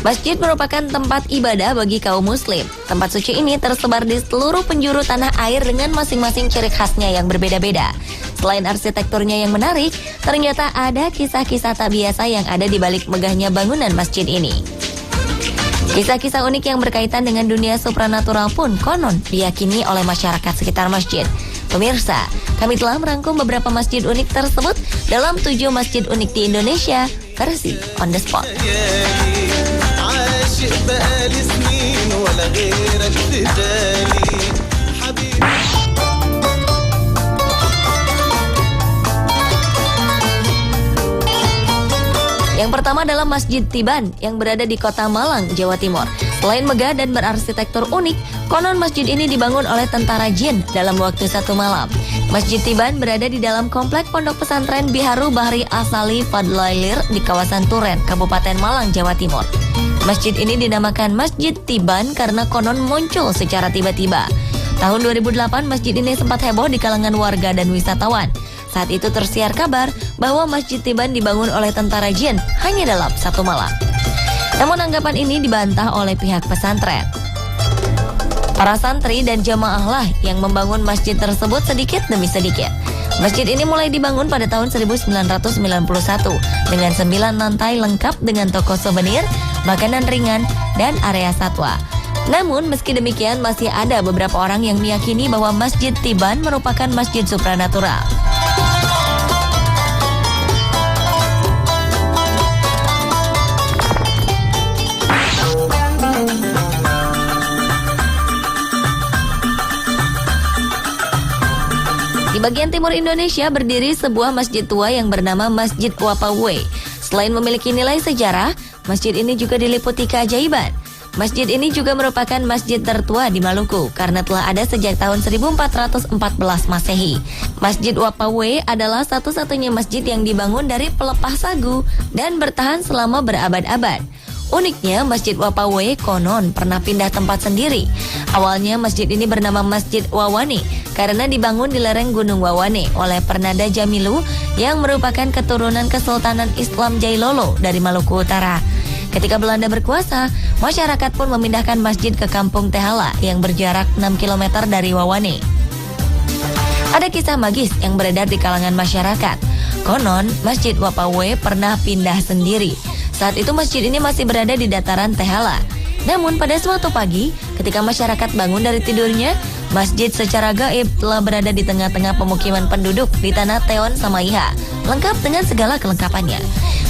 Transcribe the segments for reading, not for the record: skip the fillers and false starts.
Masjid merupakan tempat ibadah bagi kaum muslim. Tempat suci ini tersebar di seluruh penjuru tanah air dengan masing-masing ciri khasnya yang berbeda-beda. Selain arsitekturnya yang menarik, ternyata ada kisah-kisah tak biasa yang ada di balik megahnya bangunan masjid ini. Kisah-kisah unik yang berkaitan dengan dunia supranatural pun konon diyakini oleh masyarakat sekitar masjid. Pemirsa, kami telah merangkum beberapa masjid unik tersebut dalam 7 masjid unik di Indonesia versi On The Spot. Yang pertama adalah Masjid Tiban yang berada di Kota Malang, Jawa Timur. Selain megah dan berarsitektur unik, konon masjid ini dibangun oleh tentara jin dalam waktu 1 malam. Masjid Tiban berada di dalam komplek pondok pesantren Biharu Bahri Asali Fadlailir di kawasan Turen, Kabupaten Malang, Jawa Timur. Masjid ini dinamakan Masjid Tiban karena konon muncul secara tiba-tiba. Tahun 2008 masjid ini sempat heboh di kalangan warga dan wisatawan. Saat itu tersiar kabar bahwa Masjid Tiban dibangun oleh tentara jin hanya dalam 1 malam. Namun anggapan ini dibantah oleh pihak pesantren. Para santri dan jamaah lah yang membangun masjid tersebut sedikit demi sedikit. Masjid ini mulai dibangun pada tahun 1991 dengan 9 lantai lengkap dengan toko souvenir, makanan ringan, dan area satwa. Namun meski demikian masih ada beberapa orang yang meyakini bahwa Masjid Tiban merupakan masjid supranatural. Di bagian timur Indonesia berdiri sebuah masjid tua yang bernama Masjid Wapawe. Selain memiliki nilai sejarah, masjid ini juga diliputi keajaiban. Masjid ini juga merupakan masjid tertua di Maluku karena telah ada sejak tahun 1414 Masehi. Masjid Wapawe adalah satu-satunya masjid yang dibangun dari pelepah sagu dan bertahan selama berabad-abad. Uniknya, Masjid Wapawe konon pernah pindah tempat sendiri. Awalnya masjid ini bernama Masjid Wawane karena dibangun di lereng Gunung Wawane oleh Pernada Jamilu yang merupakan keturunan Kesultanan Islam Jailolo dari Maluku Utara. Ketika Belanda berkuasa, masyarakat pun memindahkan masjid ke Kampung Tehala yang berjarak 6 km dari Wawane. Ada kisah magis yang beredar di kalangan masyarakat. Konon, Masjid Wapawe pernah pindah sendiri. Saat itu masjid ini masih berada di dataran Tehala. Namun pada suatu pagi, ketika masyarakat bangun dari tidurnya, masjid secara gaib telah berada di tengah-tengah pemukiman penduduk di tanah Teon Samaiha, lengkap dengan segala kelengkapannya.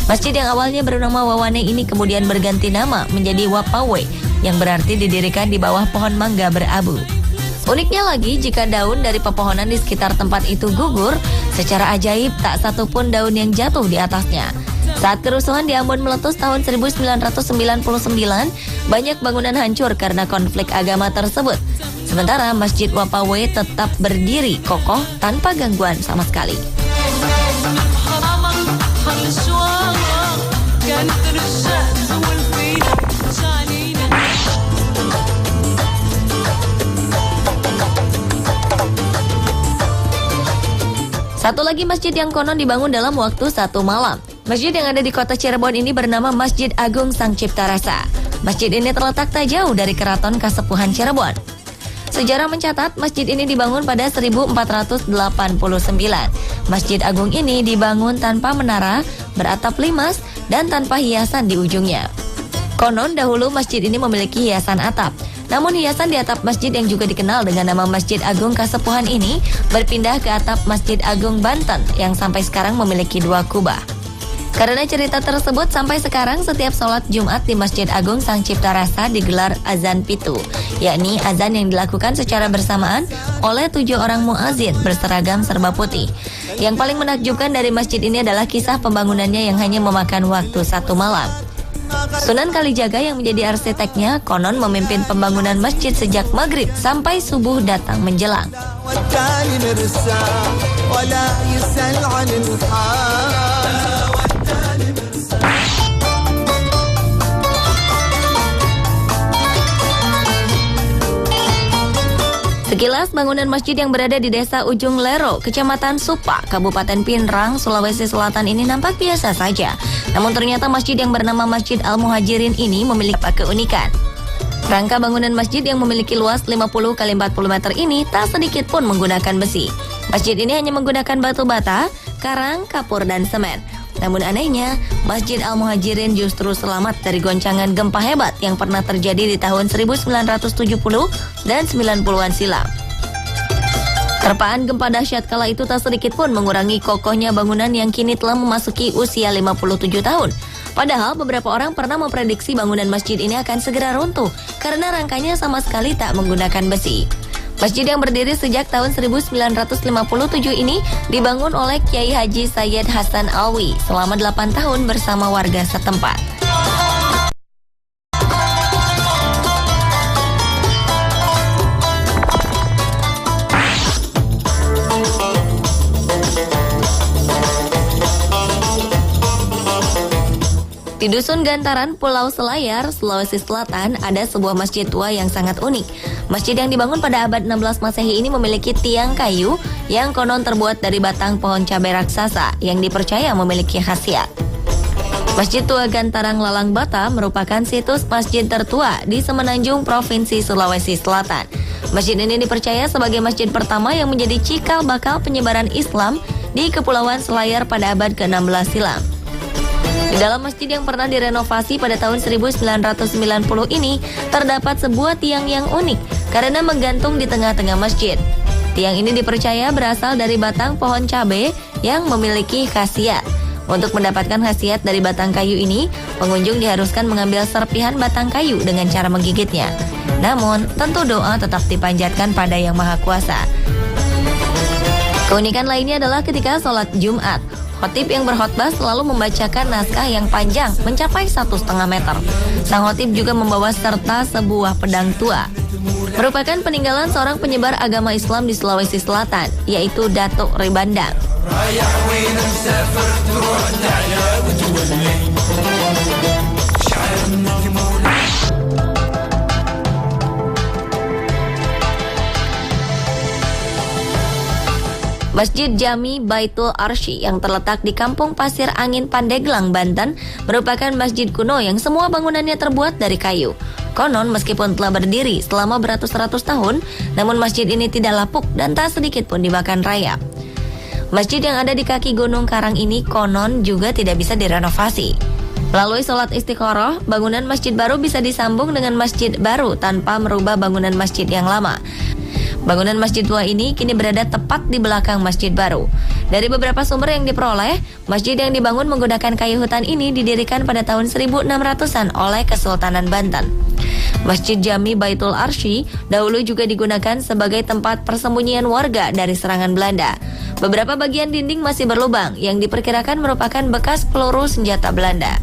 Masjid yang awalnya bernama Wawane ini kemudian berganti nama menjadi Wapawe, yang berarti didirikan di bawah pohon mangga berabu. Uniknya lagi, jika daun dari pepohonan di sekitar tempat itu gugur, secara ajaib tak satu pun daun yang jatuh di atasnya. Saat kerusuhan di Ambon meletus tahun 1999, banyak bangunan hancur karena konflik agama tersebut. Sementara Masjid Wapawe tetap berdiri kokoh tanpa gangguan sama sekali. Satu lagi masjid yang konon dibangun dalam waktu 1 malam. Masjid yang ada di kota Cirebon ini bernama Masjid Agung Sang Cipta Rasa. Masjid ini terletak tak jauh dari Keraton Kasepuhan Cirebon. Sejarah mencatat masjid ini dibangun pada 1489. Masjid Agung ini dibangun tanpa menara, beratap limas, dan tanpa hiasan di ujungnya. Konon dahulu masjid ini memiliki hiasan atap. Namun hiasan di atap masjid yang juga dikenal dengan nama Masjid Agung Kasepuhan ini berpindah ke atap Masjid Agung Banten yang sampai sekarang memiliki 2 kubah. Karena cerita tersebut, sampai sekarang setiap sholat Jumat di Masjid Agung Sang Cipta Rasa digelar azan pitu, yakni azan yang dilakukan secara bersamaan oleh 7 orang muazin berseragam serba putih. Yang paling menakjubkan dari masjid ini adalah kisah pembangunannya yang hanya memakan waktu 1 malam. Sunan Kalijaga yang menjadi arsiteknya konon memimpin pembangunan masjid sejak maghrib sampai subuh datang menjelang. Sekilas bangunan masjid yang berada di Desa Ujung Lero, Kecamatan Supa, Kabupaten Pinrang, Sulawesi Selatan ini nampak biasa saja. Namun ternyata masjid yang bernama Masjid Al-Muhajirin ini memiliki keunikan. Rangka bangunan masjid yang memiliki luas 50 x 40 meter ini tak sedikit pun menggunakan besi. Masjid ini hanya menggunakan batu bata, karang, kapur, dan semen. Namun anehnya, Masjid Al-Muhajirin justru selamat dari goncangan gempa hebat yang pernah terjadi di tahun 1970 dan 90-an silam. Terpaan gempa dahsyat kala itu tak sedikit pun mengurangi kokohnya bangunan yang kini telah memasuki usia 57 tahun. Padahal beberapa orang pernah memprediksi bangunan masjid ini akan segera runtuh karena rangkanya sama sekali tak menggunakan besi. Masjid yang berdiri sejak tahun 1957 ini dibangun oleh Kiai Haji Sayyid Hasan Alwi selama 8 tahun bersama warga setempat. Di Dusun Gantaran, Pulau Selayar, Sulawesi Selatan, ada sebuah masjid tua yang sangat unik. Masjid yang dibangun pada abad 16 Masehi ini memiliki tiang kayu yang konon terbuat dari batang pohon cabai raksasa yang dipercaya memiliki khasiat. Masjid Tua Gantarang Lalang Bata merupakan situs masjid tertua di Semenanjung, Provinsi Sulawesi Selatan. Masjid ini dipercaya sebagai masjid pertama yang menjadi cikal bakal penyebaran Islam di Kepulauan Selayar pada abad ke-16 silam. Di dalam masjid yang pernah direnovasi pada tahun 1990 ini, terdapat sebuah tiang yang unik karena menggantung di tengah-tengah masjid. Tiang ini dipercaya berasal dari batang pohon cabai yang memiliki khasiat. Untuk mendapatkan khasiat dari batang kayu ini, pengunjung diharuskan mengambil serpihan batang kayu dengan cara menggigitnya. Namun, tentu doa tetap dipanjatkan pada Yang Maha Kuasa. Keunikan lainnya adalah ketika sholat Jumat. Khotib yang berkhotbah selalu membacakan naskah yang panjang mencapai 1,5 meter. Sang khotib juga membawa serta sebuah pedang tua. Merupakan peninggalan seorang penyebar agama Islam di Sulawesi Selatan, yaitu Datuk Ribandang. Masjid Jami Baitul Arsy yang terletak di Kampung Pasir Angin, Pandeglang, Banten merupakan masjid kuno yang semua bangunannya terbuat dari kayu. Konon meskipun telah berdiri selama beratus-ratus tahun, namun masjid ini tidak lapuk dan tak sedikit pun dimakan rayap. Masjid yang ada di kaki Gunung Karang ini konon juga tidak bisa direnovasi. Melalui sholat istikharah, bangunan masjid baru bisa disambung dengan masjid baru tanpa merubah bangunan masjid yang lama. Bangunan masjid tua ini kini berada tepat di belakang masjid baru. Dari beberapa sumber yang diperoleh, masjid yang dibangun menggunakan kayu hutan ini didirikan pada tahun 1600-an oleh Kesultanan Banten. Masjid Jami Baitul Arsy dahulu juga digunakan sebagai tempat persembunyian warga dari serangan Belanda. Beberapa bagian dinding masih berlubang yang diperkirakan merupakan bekas peluru senjata Belanda.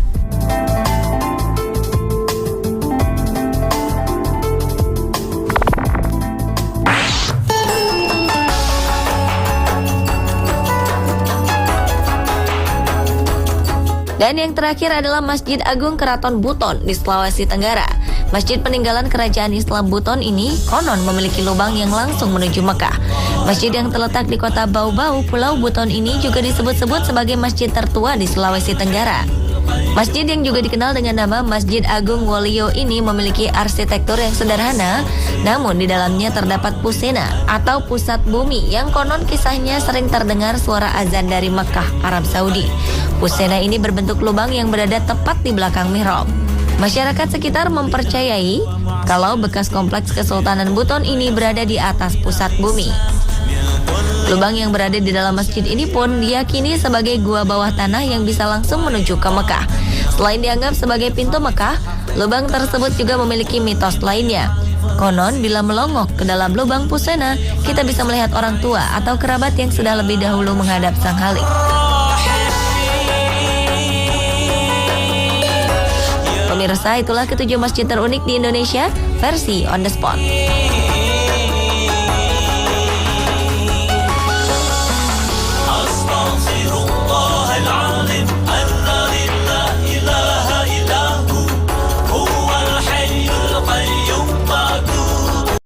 Dan yang terakhir adalah Masjid Agung Keraton Buton di Sulawesi Tenggara. Masjid peninggalan kerajaan Islam Buton ini konon memiliki lubang yang langsung menuju Mekah. Masjid yang terletak di kota Bau-Bau, Pulau Buton ini juga disebut-sebut sebagai masjid tertua di Sulawesi Tenggara. Masjid yang juga dikenal dengan nama Masjid Agung Wolio ini memiliki arsitektur yang sederhana, namun di dalamnya terdapat pusena atau pusat bumi yang konon kisahnya sering terdengar suara azan dari Mekah, Arab Saudi. Pusena ini berbentuk lubang yang berada tepat di belakang mihrab. Masyarakat sekitar mempercayai kalau bekas kompleks Kesultanan Buton ini berada di atas pusat bumi. Lubang yang berada di dalam masjid ini pun diyakini sebagai gua bawah tanah yang bisa langsung menuju ke Mekah. Selain dianggap sebagai pintu Mekah, lubang tersebut juga memiliki mitos lainnya. Konon bila melongok ke dalam lubang pusena, kita bisa melihat orang tua atau kerabat yang sudah lebih dahulu menghadap Sang Khalik. Pemirsa, itulah ketujuh masjid terunik di Indonesia versi On The Spot.